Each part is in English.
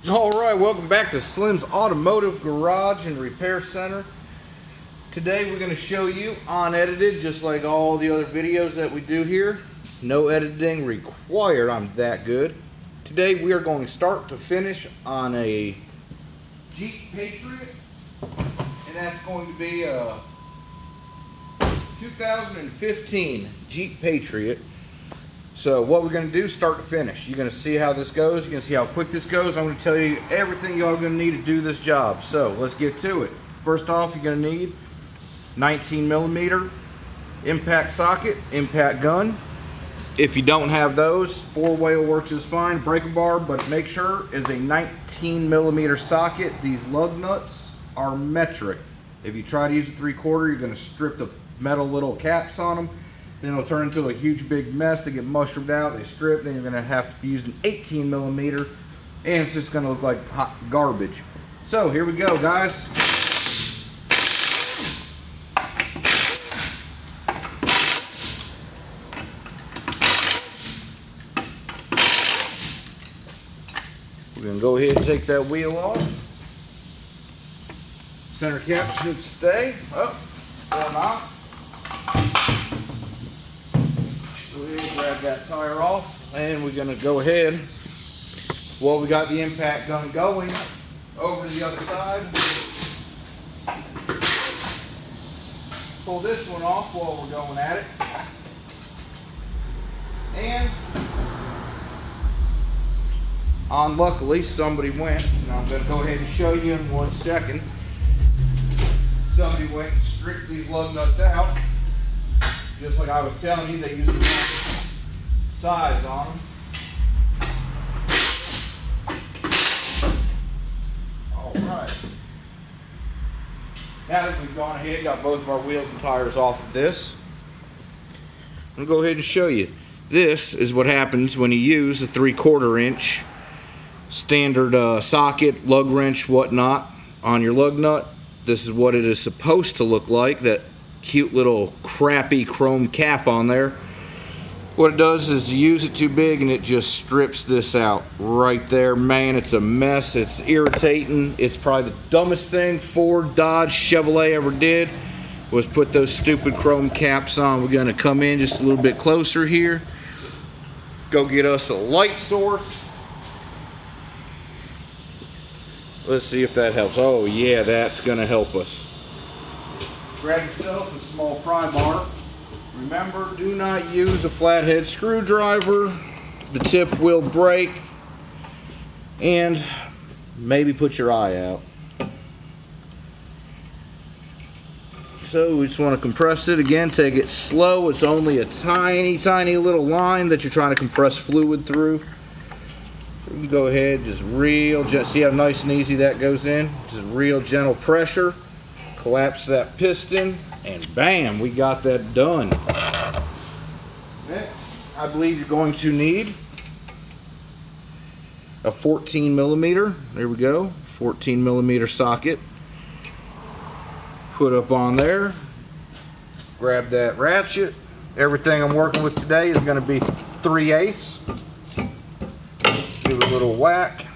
Alright, welcome back to Slim's Automotive Garage and Repair Center. Today we're going to show you unedited, just like all the other videos that we do here. No editing required, I'm that good. Today we are going start to finish on a Jeep Patriot, and that's going to be a 2015 Jeep Patriot. So what we're going to do, start to finish. You're going to see how this goes. You're going to see how quick this goes. I'm going to tell you everything y'all are going to need to do this job. So let's get to it. First off, you're going to need 19mm impact socket, impact gun. If you don't have those, 4-way works just fine. Breaker bar, but make sure it's a 19mm socket. These lug nuts are metric. If you try to use a 3/4, you're going to strip the metal little caps on them. Then it'll turn into a huge big mess. They get mushroomed out, they strip, then you're gonna have to use an 18mm, and it's just gonna look like hot garbage. So here we go, guys. We're gonna go ahead and take that wheel off. Center cap should stay up or not. Grab that tire off, and we're going to go ahead, while we got the impact gun going, over to the other side. Pull this one off while we're going at it. And unluckily somebody went, and I'm going to go ahead and show you in 1 second. Somebody went and stripped these lug nuts out. Just like I was telling you, they use the wrong size on them. Alright. Now that we've gone ahead and got both of our wheels and tires off of this, I'm going to go ahead and show you. This is what happens when you use a 3/4 inch standard socket, lug wrench, whatnot on your lug nut. This is what it is supposed to look like. That cute little crappy chrome cap on there. What it does is you use it too big and it just strips this out right there. Man, it's a mess. It's irritating. It's probably the dumbest thing Ford, Dodge, Chevrolet ever did, was put those stupid chrome caps on. We're going to come in just a little bit closer here. Go get us a light source. Let's see if that helps. Oh yeah, that's going to help us. Grab yourself a small pry bar. Remember, do not use a flathead screwdriver. The tip will break. And maybe put your eye out. So we just want to compress it. Again, take it slow. It's only a tiny, tiny little line that you're trying to compress fluid through. So you go ahead, just see how nice and easy that goes in? Just real gentle pressure. Collapse that piston, and bam, we got that done. Next, I believe you're going to need a 14mm. There we go, 14mm socket. Put up on there. Grab that ratchet. Everything I'm working with today is going to be 3/8. Give it a little whack.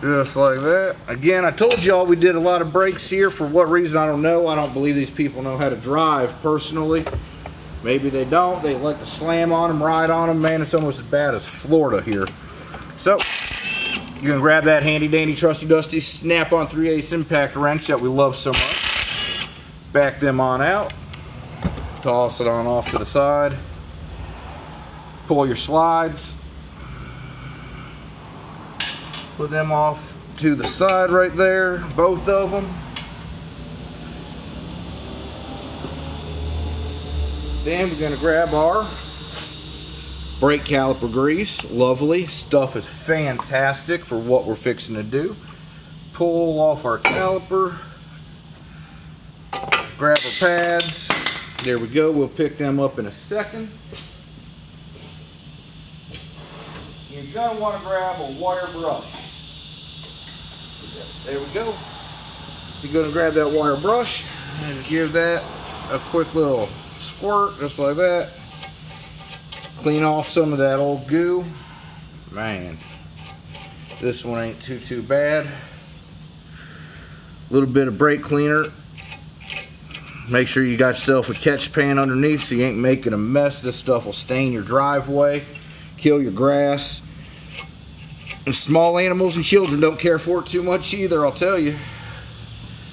Just like that. Again, I told y'all we did a lot of brakes here. For what reason, I don't know. I don't believe these people know how to drive personally. Maybe they don't. They like to slam on them, ride on them. Man, it's almost as bad as Florida here. So, you're going to grab that handy dandy trusty dusty snap-on 3/8 impact wrench that we love so much. Back them on out. Toss it on off to the side. Pull your slides. Put them off to the side right there, both of them. Then we're going to grab our brake caliper grease. Lovely. Stuff is fantastic for what we're fixing to do. Pull off our caliper. Grab our pads. There we go. We'll pick them up in a second. You're going to want to grab a wire brush. There we go. So you're going to grab that wire brush and give that a quick little squirt, just like that. Clean off some of that old goo. Man, This one ain't too bad. A little bit of brake cleaner. Make sure you got yourself a catch pan underneath so you ain't making a mess. This stuff will stain your driveway, kill your grass. And small animals and children don't care for it too much either, I'll tell you.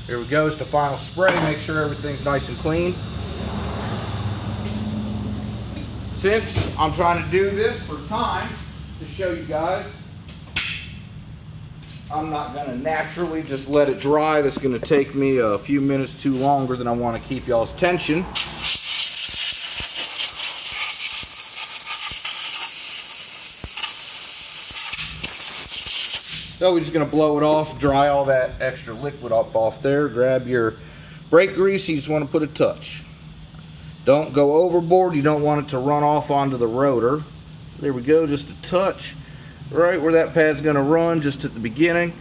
Here we go, it's the final spray. Make sure everything's nice and clean. Since I'm trying to do this for time to show you guys, I'm not going to naturally just let it dry. That's going to take me a few minutes too longer than I want to keep y'all's attention. So we're just going to blow it off, dry all that extra liquid up off there. Grab your brake grease, you just want to put a touch. Don't go overboard, you don't want it to run off onto the rotor. There we go, just a touch. Right where that pad's going to run, just at the beginning.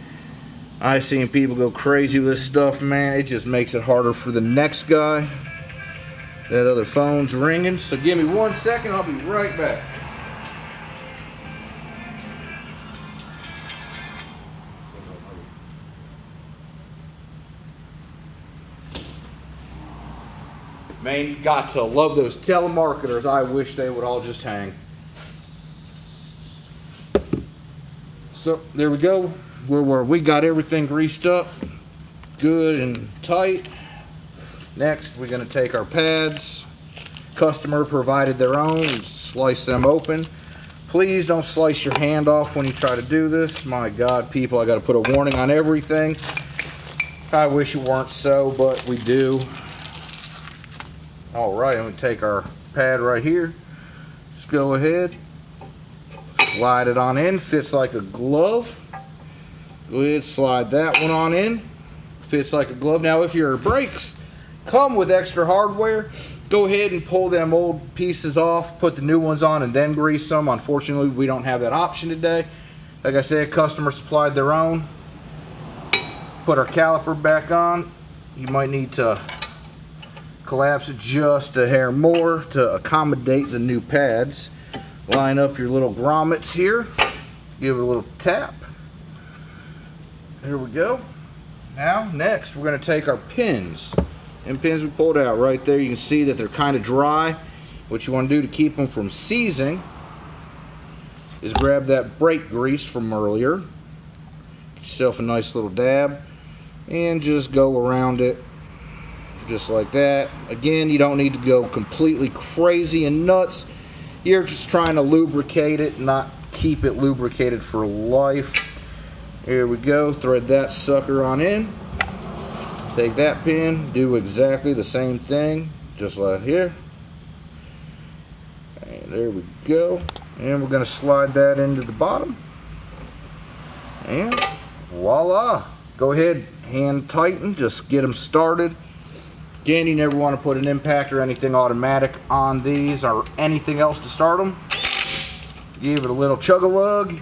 I've seen people go crazy with this stuff, man. It just makes it harder for the next guy. That other phone's ringing, so give me 1 second, I'll be right back. Man, you got to love those telemarketers. I wish they would all just hang. So there we go. We got everything greased up, good and tight. Next, we're going to take our pads. Customer provided their own. Slice them open. Please don't slice your hand off when you try to do this. My God, people, I got to put a warning on everything. I wish it weren't so, but we do. All right, I'm going to take our pad right here. Just go ahead. Slide it on in, fits like a glove. Go ahead, slide that one on in. Fits like a glove. Now, if your brakes come with extra hardware, go ahead and pull them old pieces off, put the new ones on, and then grease them. Unfortunately, we don't have that option today. Like I said, customer supplied their own. Put our caliper back on. You might need to collapse it just a hair more to accommodate the new pads. Line up your little grommets here. Give it a little tap. There we go. Now, next, we're going to take our pins. And pins we pulled out right there. You can see that they're kind of dry. What you want to do to keep them from seizing is grab that brake grease from earlier. Get yourself a nice little dab. And just go around it. Just like that. Again, you don't need to go completely crazy and nuts. You're just trying to lubricate it, not keep it lubricated for life. Here we go. Thread that sucker on in. Take that pin. Do exactly the same thing. Just like here. And there we go. And we're going to slide that into the bottom. And voila. Go ahead. Hand tighten. Just get them started. Again, you never want to put an impact or anything automatic on these or anything else to start them. Give it a little chug-a-lug.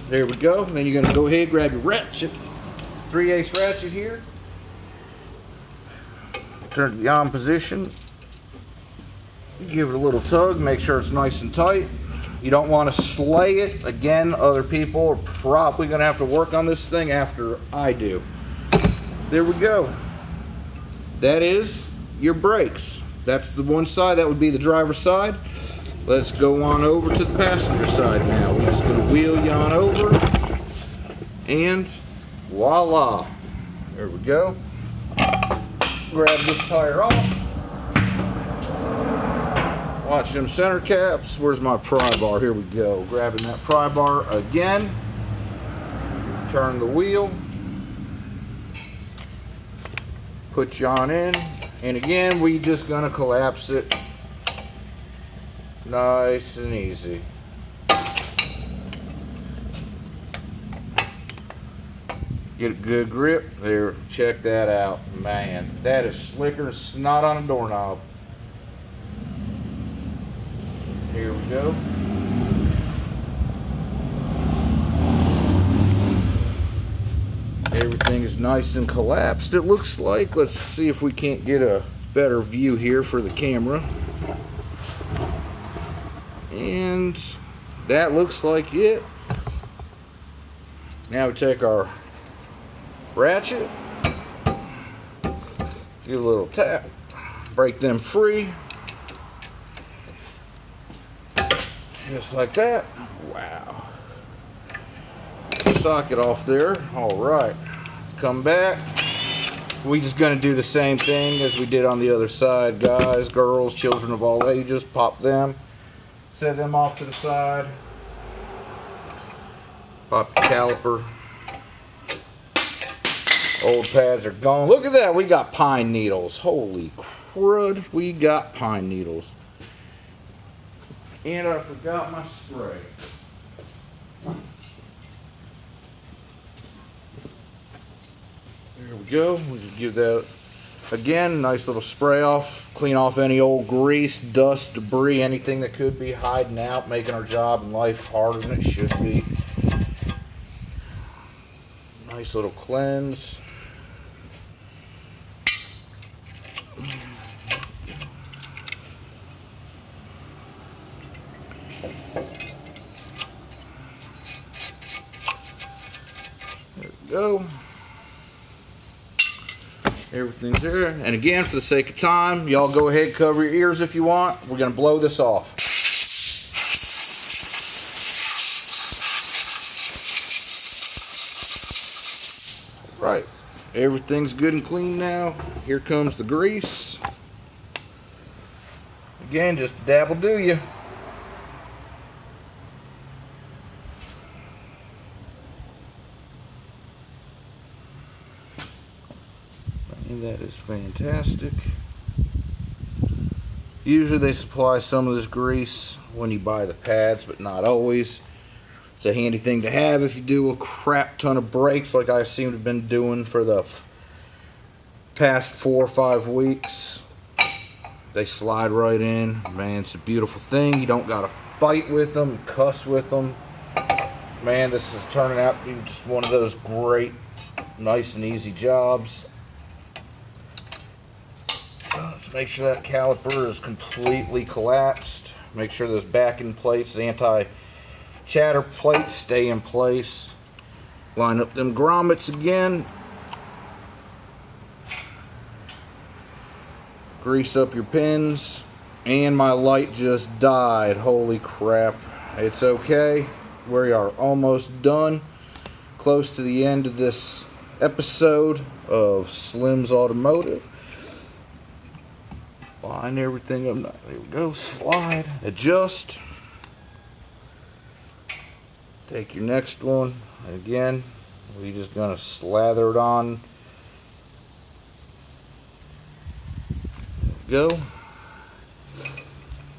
There we go. Then you're going to go ahead, grab your ratchet, 3/8 ratchet here. Turn to the on position. Give it a little tug, make sure it's nice and tight. You don't want to slay it. Again, other people are probably going to have to work on this thing after I do. There we go. That is your brakes. That's the one side. That would be the driver's side. Let's go on over to the passenger side now. We're just going to wheel you on over. And voila. There we go. Grab this tire off. Watch them center caps. Where's my pry bar? Here we go. Grabbing that pry bar again. Turn the wheel. Put you on in, and again we just gonna collapse it nice and easy. Get a good grip there. Check that out, man. That is slicker than snot on a doorknob. Here we go. Everything is nice and collapsed, it looks like. Let's see if we can't get a better view here for the camera. And that looks like it. Now we take our ratchet, give a little tap, break them free. Just like that. Wow. Socket off there. Alright. Come back. We just gonna do the same thing as we did on the other side. Guys, girls, children of all ages. Pop them. Set them off to the side. Pop your caliper. Old pads are gone. Look at that. We got pine needles. Holy crud. We got pine needles. And I forgot my spray. There we go. We just give that, again, nice little spray off. Clean off any old grease, dust, debris, anything that could be hiding out, making our job and life harder than it should be. Nice little cleanse. There we go. Everything's there. And again, for the sake of time, y'all go ahead and cover your ears if you want. We're going to blow this off. Right. Everything's good and clean now. Here comes the grease. Again, just dabble do you. That is fantastic. Usually they supply some of this grease when you buy the pads, but not always. It's a handy thing to have if you do a crap ton of brakes like I seem to have been doing for the past 4 or 5 weeks. They slide right in. Man, it's a beautiful thing. You don't gotta fight with them, cuss with them. Man, this is turning out to be just one of those great, nice and easy jobs. Make sure that caliper is completely collapsed. Make sure those backing plates, the anti-chatter plates, stay in place. Line up them grommets again. Grease up your pins. And my light just died. Holy crap. It's okay. We are almost done. Close to the end of this episode of Slim's Automotive. Line everything up. There we go. Slide. Adjust. Take your next one. Again, we're just going to slather it on. There we go.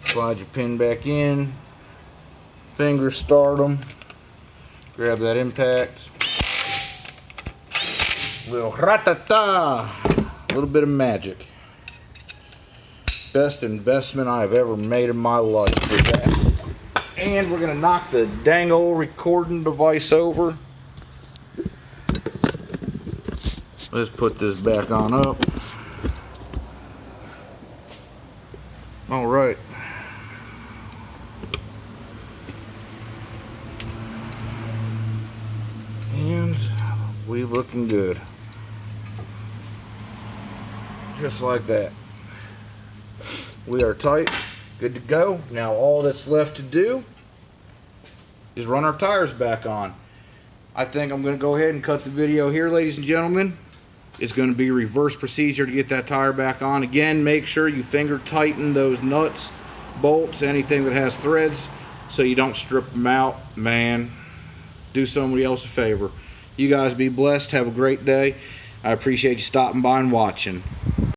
Slide your pin back in. Finger start them. Grab that impact. Little ratata. A little bit of magic. Best investment I've ever made in my life with that. And we're going to knock the dang old recording device over. Let's put this back on up. Alright. And we looking good. Just like that. We are tight, good to go. Now all that's left to do is run our tires back on. I think I'm going to go ahead and cut the video here, ladies and gentlemen. It's going to be reverse procedure to get that tire back on. Again, make sure you finger tighten those nuts, bolts, anything that has threads so you don't strip them out. Man, do somebody else a favor. You guys be blessed. Have a great day. I appreciate you stopping by and watching.